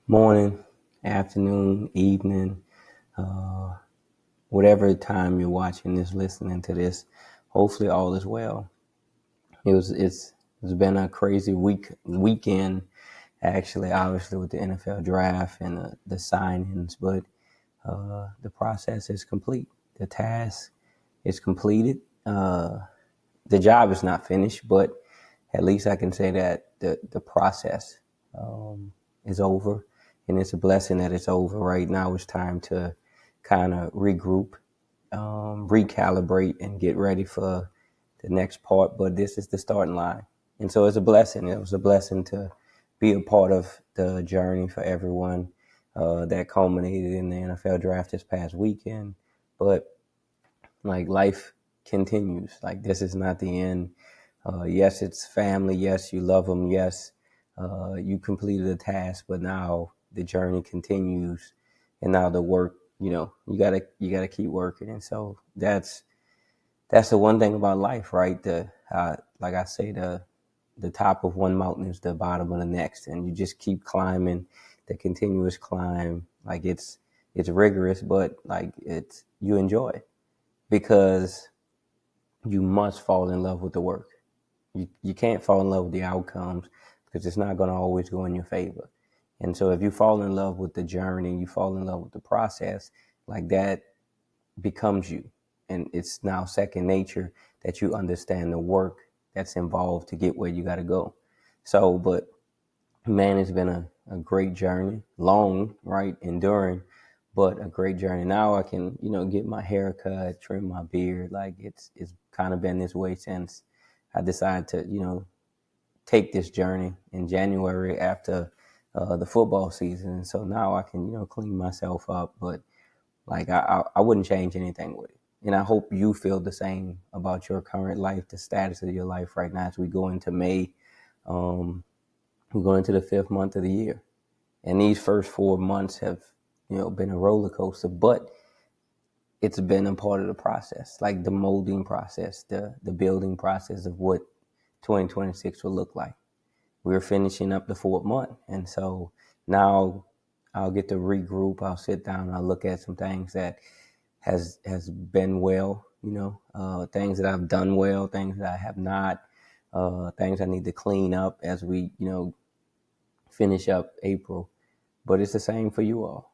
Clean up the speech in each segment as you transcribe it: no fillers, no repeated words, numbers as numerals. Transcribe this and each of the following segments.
Morning, afternoon, evening, uh, whatever time you're watching this, listening to this. Hopefully, all is well. It's been a crazy weekend, actually. Obviously, with the NFL draft and the signings, but the process is complete. The task is completed. The job is not finished, but at least I can say that the process is over, and it's a blessing that it's over. Right now, it's time to kind of regroup, recalibrate, and get ready for the next part. But this is the starting line, and so it's a blessing. It was a blessing to be a part of the journey for everyone that culminated in the NFL draft this past weekend. But like life continues. Like this is not the end. Yes, it's family. Yes, you love them. Yes, you completed a task, but now the journey continues, and now the work. You gotta keep working, and so that's the one thing about life, right? Like I say, the top of one mountain is the bottom of the next, and you just keep climbing the continuous climb. Like it's rigorous, but like it's you enjoy it because you must fall in love with the work. You can't fall in love with the outcomes because it's not going to always go in your favor. And so if you fall in love with the journey, you fall in love with the process, like that becomes you. And it's now second nature that you understand the work that's involved to get where you got to go. So, but man, it's been a great journey, long, right, enduring, but a great journey. Now I can, get my hair cut, trim my beard. Like it's kind of been this way since I decided to, take this journey in January after the football season. And so now I can, clean myself up, but like I wouldn't change anything with it. And I hope you feel the same about your current life, the status of your life right now as we go into May. We're going into the fifth month of the year. And these first 4 months have, been a roller coaster, but it's been a part of the process, like the molding process, the building process of what 2026 will look like. We're finishing up the fourth month. And so now I'll get to regroup. I'll sit down. I'll look at some things that has been well, things that I've done well, things that I have not, things I need to clean up as we, finish up April. But it's the same for you all.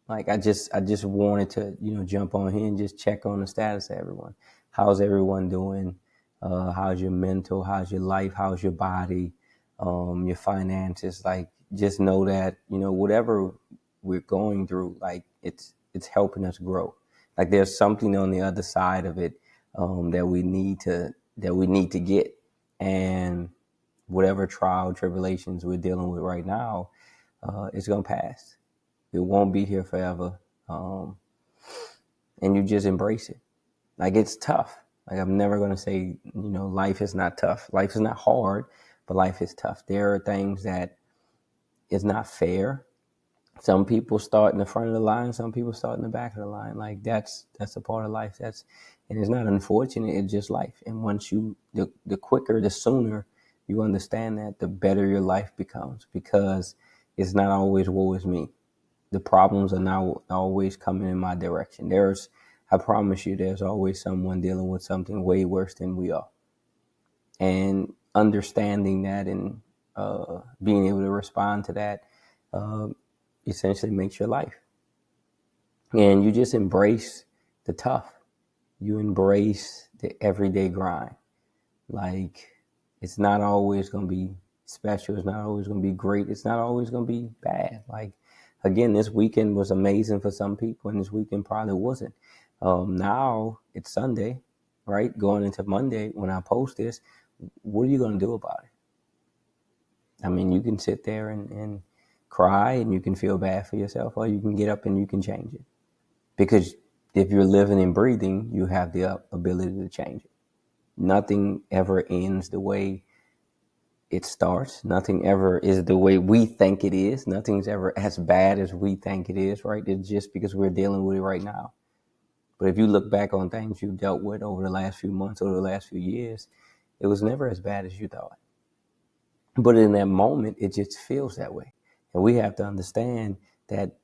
Like I just wanted to, jump on here and just check on the status of everyone. How's everyone doing? How's your mental? How's your life? How's your body? Your finances? Like just know that, whatever we're going through, like it's helping us grow. Like there's something on the other side of it that we need to get. And whatever trial, tribulations we're dealing with right now, it's gonna pass. It won't be here forever. And you just embrace it. Like it's tough. Like I'm never gonna say, life is not tough. Life is not hard, but life is tough. There are things that is not fair. Some people start in the front of the line, some people start in the back of the line. Like that's a part of life. And it's not unfortunate, it's just life. And once the quicker, the sooner you understand that, the better your life becomes, because it's not always woe is me. The problems are now always coming in my direction. I promise you, there's always someone dealing with something way worse than we are. And understanding that and being able to respond to that uh, essentially makes your life. And you just embrace the tough. You embrace the everyday grind. Like it's not always going to be special. It's not always going to be great. It's not always going to be bad. Like, again, this weekend was amazing for some people, and this weekend probably wasn't. Now it's Sunday, right? Going into Monday when I post this, what are you going to do about it? I mean, you can sit there and cry and you can feel bad for yourself, or you can get up and you can change it. Because if you're living and breathing, you have the ability to change it. Nothing ever ends the way it starts. Nothing ever is the way we think it is. Nothing's ever as bad as we think it is, right? It's just because we're dealing with it right now. But if you look back on things you've dealt with over the last few months, over the last few years, it was never as bad as you thought. But in that moment, it just feels that way. And we have to understand that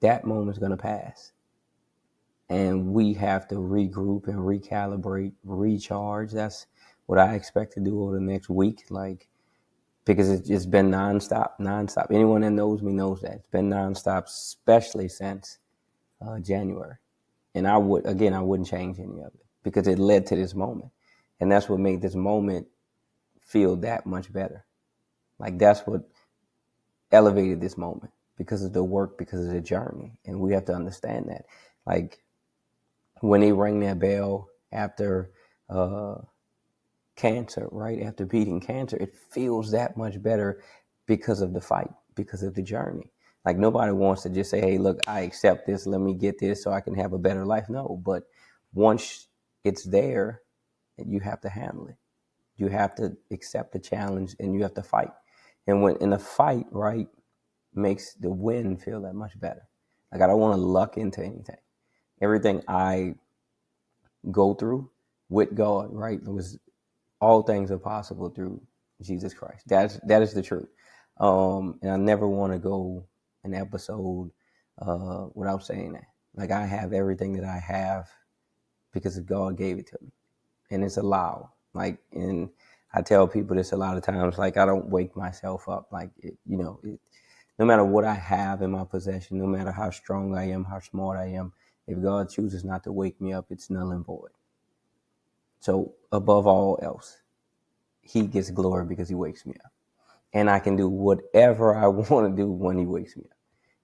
that moment's going to pass. And we have to regroup and recalibrate, recharge. That's what I expect to do over the next week. Like, because it's been nonstop. Anyone that knows me knows that. It's been nonstop, especially since January. And I wouldn't change any of it because it led to this moment. And that's what made this moment feel that much better. Like, that's what elevated this moment, because of the work, because of the journey. And we have to understand that. Like, when they rang that bell after cancer, right? After beating cancer, it feels that much better because of the fight, because of the journey. Like, nobody wants to just say, hey, look, I accept this. Let me get this so I can have a better life. No, but once it's there, you have to handle it. You have to accept the challenge and you have to fight. And when in a fight, right, makes the win feel that much better. Like, I don't want to luck into anything. Everything I go through with God, right, it was all things are possible through Jesus Christ. That is the truth. And I never want to go an episode without saying that. Like, I have everything that I have because God gave it to me, and it's allowed. Like, and I tell people this a lot of times. Like, I don't wake myself up. Like, no matter what I have in my possession, no matter how strong I am, how smart I am, if God chooses not to wake me up, it's null and void. So above all else, he gets glory because he wakes me up. And I can do whatever I want to do when he wakes me up.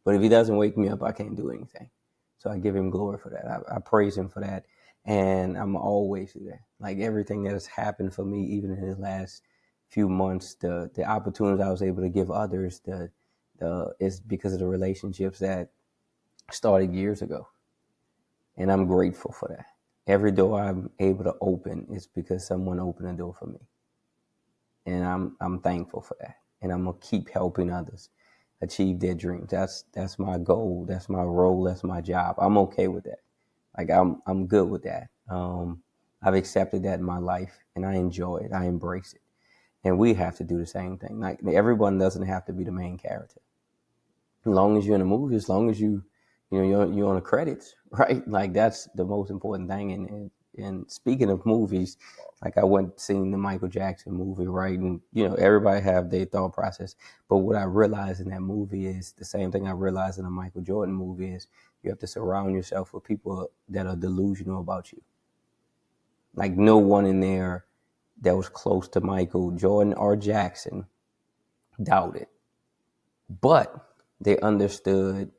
But if he doesn't wake me up, I can't do anything. So I give him glory for that. I praise him for that. And I'm always do that. Like, everything that has happened for me, even in the last few months, the opportunities I was able to give others, is because of the relationships that started years ago. And I'm grateful for that. Every door I'm able to open is because someone opened a door for me. And I'm thankful for that. And I'm gonna keep helping others achieve their dreams. That's my goal. That's my role. That's my job. I'm okay with that. Like, I'm good with that. I've accepted that in my life, and I enjoy it. I embrace it. And we have to do the same thing. Like, everyone doesn't have to be the main character. As long as you're in a movie, as long as you're on the credits, right? Like, that's the most important thing. And speaking of movies, like, I went seeing the Michael Jackson movie, right? And everybody have their thought process, but what I realized in that movie is the same thing I realized in a Michael Jordan movie is you have to surround yourself with people that are delusional about you. Like, no one in there that was close to Michael Jordan or Jackson doubted, but they understood.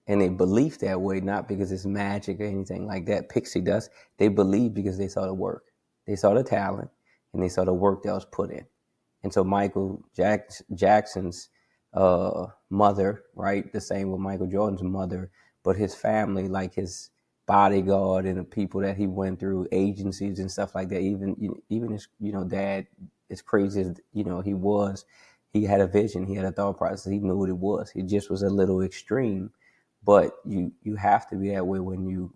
And they believed that way, not because it's magic or anything like that, pixie dust. They believed because they saw the work. They saw the talent, and they saw the work that was put in. And so Michael Jackson's mother, right, the same with Michael Jordan's mother, but his family, like his bodyguard and the people that he went through, agencies and stuff like that, even his dad, as crazy as he was, he had a vision, he had a thought process, he knew what it was. He just was a little extreme. But you have to be that way when you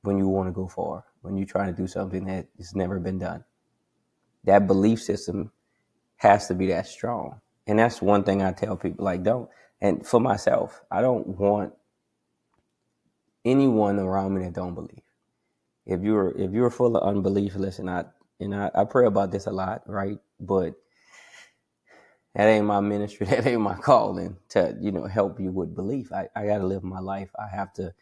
want to go far, when you're trying to do something that has never been done. That belief system has to be that strong. And that's one thing I tell people, like, and for myself, I don't want anyone around me that don't believe. If you're full of unbelief, listen, I pray about this a lot, right? But that ain't my ministry. That ain't my calling to, help you with belief. I got to live my life. I have to,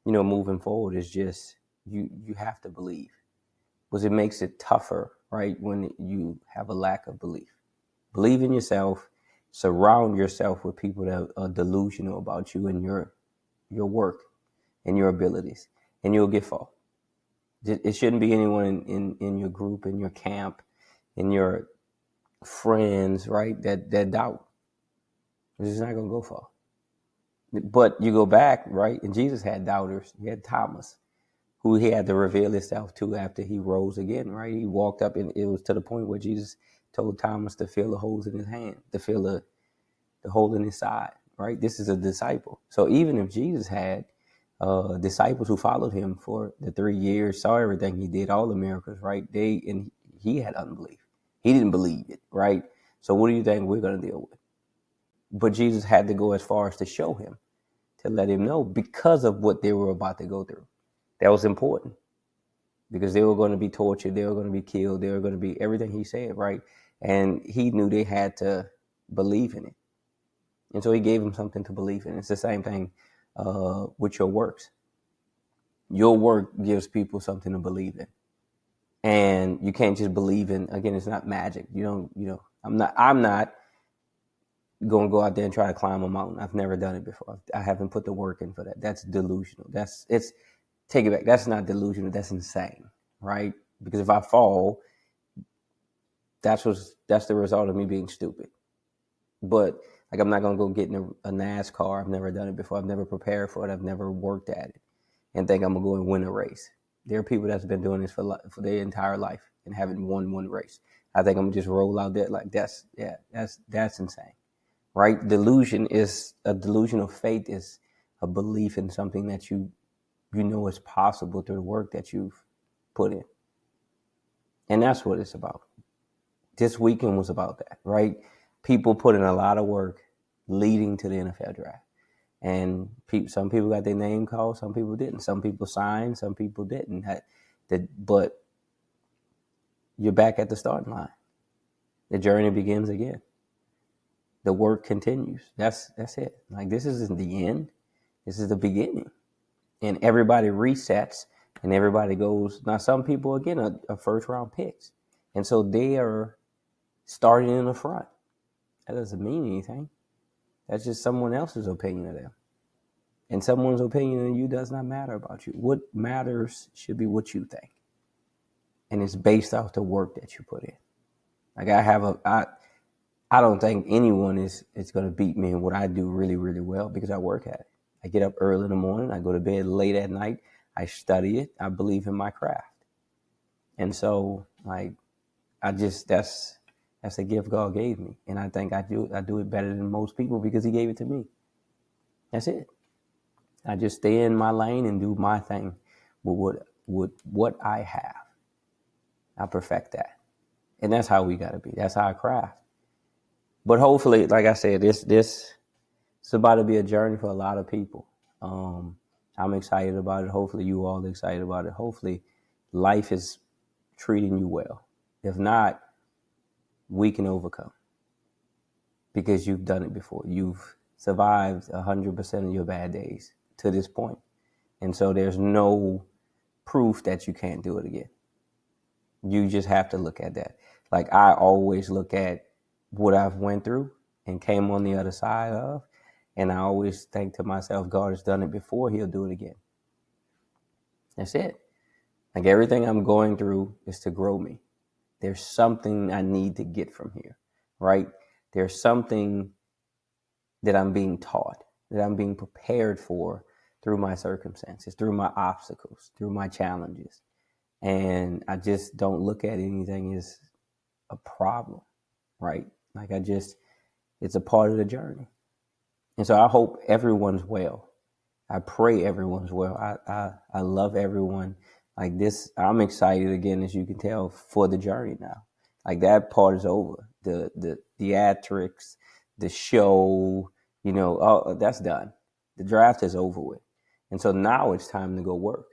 moving forward is just, you have to believe, because it makes it tougher, right? When you have a lack of belief. Believe in yourself, surround yourself with people that are delusional about you and your work and your abilities, and you'll get far. It shouldn't be anyone in your group, in your camp, in your friends, right, that doubt. It's just not going to go far. But you go back, right, and Jesus had doubters. He had Thomas, who he had to reveal himself to after he rose again, right? He walked up, and it was to the point where Jesus told Thomas to feel the holes in his hand, to feel the hole in his side, right? This is a disciple. So even if Jesus had disciples who followed him for the 3 years, saw everything he did, all the miracles, right? He had unbelief. He didn't believe it, right? So what do you think we're going to deal with? But Jesus had to go as far as to show him, to let him know, because of what they were about to go through. That was important, because they were going to be tortured, they were going to be killed, they were going to be everything he said, right? And he knew they had to believe in it. And so he gave them something to believe in. It's the same thing with your works. Your work gives people something to believe in. And you can't just believe in, again, it's not magic. I'm not going to go out there and try to climb a mountain. I've never done it before. I haven't put the work in for that. That's delusional. Take it back. That's not delusional. That's insane, right? Because if I fall, that's the result of me being stupid. But like, I'm not going to go get in a NASCAR. I've never done it before. I've never prepared for it. I've never worked at it and think I'm going to go and win a race. There are people that's been doing this for their entire life and haven't won one race. I think I'm going to just roll out there like that's insane, right? Delusion is a delusion of faith, is a belief in something that you know is possible through the work that you've put in. And that's what it's about. This weekend was about that, right? People put in a lot of work leading to the NFL draft. And some people got their name called, some people didn't. Some people signed, some people didn't. But you're back at the starting line. The journey begins again. The work continues. That's it. Like, this isn't the end. This is the beginning. And everybody resets and everybody goes. Now, some people, again, are first round picks. And so they are starting in the front. That doesn't mean anything. That's just someone else's opinion of them. And someone's opinion of you does not matter about you. What matters should be what you think. And it's based off the work that you put in. Like, I don't think anyone is going to beat me in what I do really, really well, because I work at it. I get up early in the morning. I go to bed late at night. I study it. I believe in my craft. And so, like, that's a gift God gave me. And I think I do it better than most people because he gave it to me. That's it. I just stay in my lane and do my thing with what I have. I perfect that. And that's how we got to be. That's our craft. But hopefully, like I said, this it's about to be a journey for a lot of people. I'm excited about it. Hopefully you all are excited about it. Hopefully life is treating you well. If not, we can overcome, because you've done it before. You've survived 100% of your bad days to this point. And so there's no proof that you can't do it again. You just have to look at that. Like, I always look at what I've went through and came on the other side of, and I always think to myself, God has done it before, he'll do it again. That's it. Like, everything I'm going through is to grow me. There's something I need to get from here, right? There's something that I'm being taught, that I'm being prepared for through my circumstances, through my obstacles, through my challenges. And I just don't look at anything as a problem, right? Like, it's a part of the journey. And so I hope everyone's well. I pray everyone's well. I love everyone. Like, this, I'm excited again, as you can tell, for the journey now. Like, that part is over. The theatrics, the show, that's done. The draft is over with. And so now it's time to go work,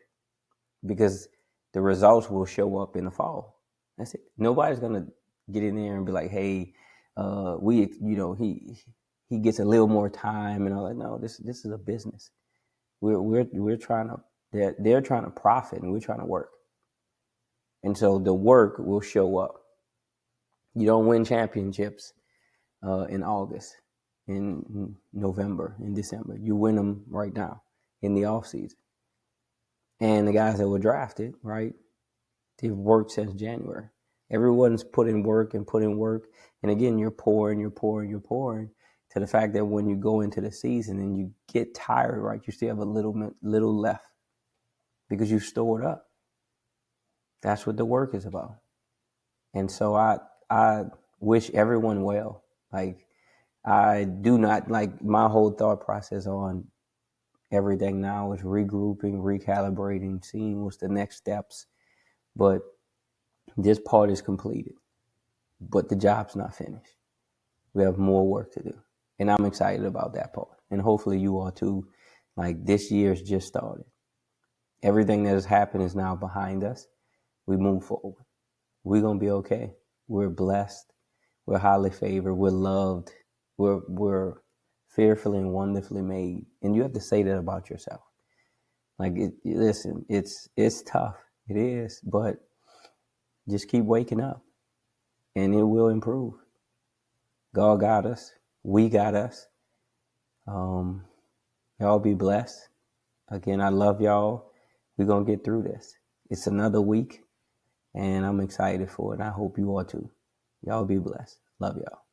because the results will show up in the fall. That's it. Nobody's gonna get in there and be like, "Hey, he gets a little more time," and all that. No, this is a business. We're trying to. They're trying to profit, and we're trying to work. And so the work will show up. You don't win championships in August, in November, in December. You win them right now in the off season. And the guys that were drafted, right, they've worked since January. Everyone's put in work. And again, you're pouring to the fact that when you go into the season and you get tired, right, you still have a little left because you've stored up. That's what the work is about. And so I wish everyone well. Like, I do not, like, my whole thought process on everything now is regrouping, recalibrating, seeing what's the next steps. But this part is completed, but the job's not finished. We have more work to do. And I'm excited about that part. And hopefully you are too. Like, this year's just started. Everything that has happened is now behind us. We move forward. We're going to be okay. We're blessed. We're highly favored. We're loved. We're fearfully and wonderfully made. And you have to say that about yourself. Like, listen, it's tough. It is. But just keep waking up and it will improve. God got us. We got us. Y'all be blessed. Again, I love y'all. We're going to get through this. It's another week, and I'm excited for it. And I hope you are too. Y'all be blessed. Love y'all.